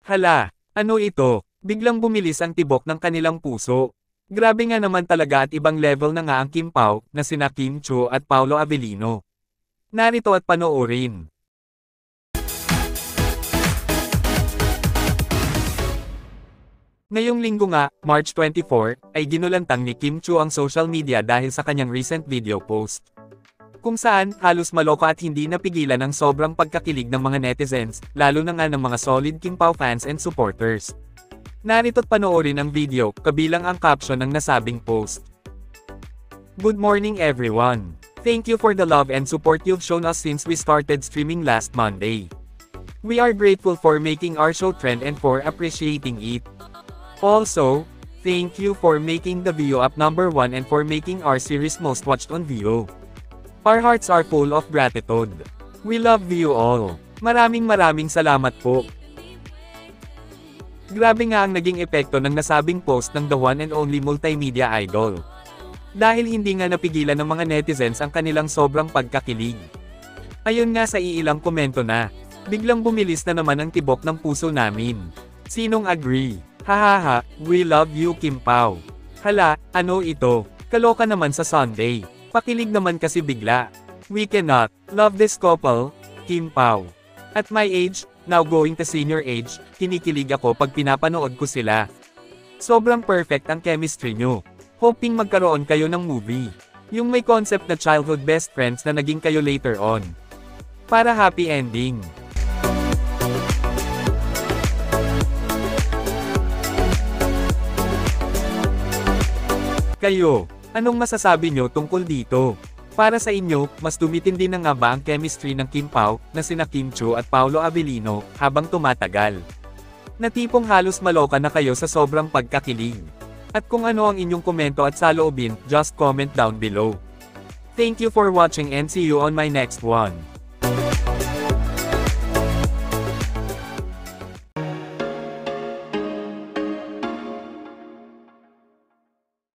Hala, ano ito? Biglang bumilis ang tibok ng kanilang puso. Grabe nga naman talaga at ibang level na nga ang Kim Pao, na sina Kim Chiu at Paolo Avellino. Narito at panoorin. Ngayong linggo nga, March 24, ay ginulantang ni Kim Chiu ang social media dahil sa kanyang recent video post. Kung saan, halos maloka at hindi napigilan ang sobrang pagkakilig ng mga netizens, lalo na nga ng mga solid Kim Pao fans and supporters. Narito't panoorin ang video, kabilang ang caption ng nasabing post. Good morning everyone. Thank you for the love and support you've shown us since we started streaming last Monday. We are grateful for making our show trend and for appreciating it. Also, thank you for making the View Up #1 and for making our series most watched on View. Our hearts are full of gratitude. We love you all. Maraming salamat po. Grabe nga ang naging epekto ng nasabing post ng the one and only multimedia idol. Dahil hindi nga napigilan ng mga netizens ang kanilang sobrang pagkakilig. Ayon nga sa iilang komento na, biglang bumilis na naman ang tibok ng puso namin. Sinong agree? Hahaha, we love you Kim Pao. Hala, ano ito? Kaloka naman sa Sunday. Pakilig naman kasi bigla. We cannot love this couple, Kim Pao. At my age, now going to senior age, kinikilig ako pag pinapanood ko sila. Sobrang perfect ang chemistry nyo. Hoping magkaroon kayo ng movie. Yung may concept na childhood best friends na naging kayo later on. Para happy ending. Kayo, anong masasabi nyo tungkol dito? Para sa inyo, mas tumitindi na nga ba ang chemistry ng Kim Pao, na sina Kim Chiu at Paolo Avellino, habang tumatagal? Na tipong halos maloka na kayo sa sobrang pagkakilig. At kung ano ang inyong komento at saloobin, just comment down below. Thank you for watching and see you on my next one.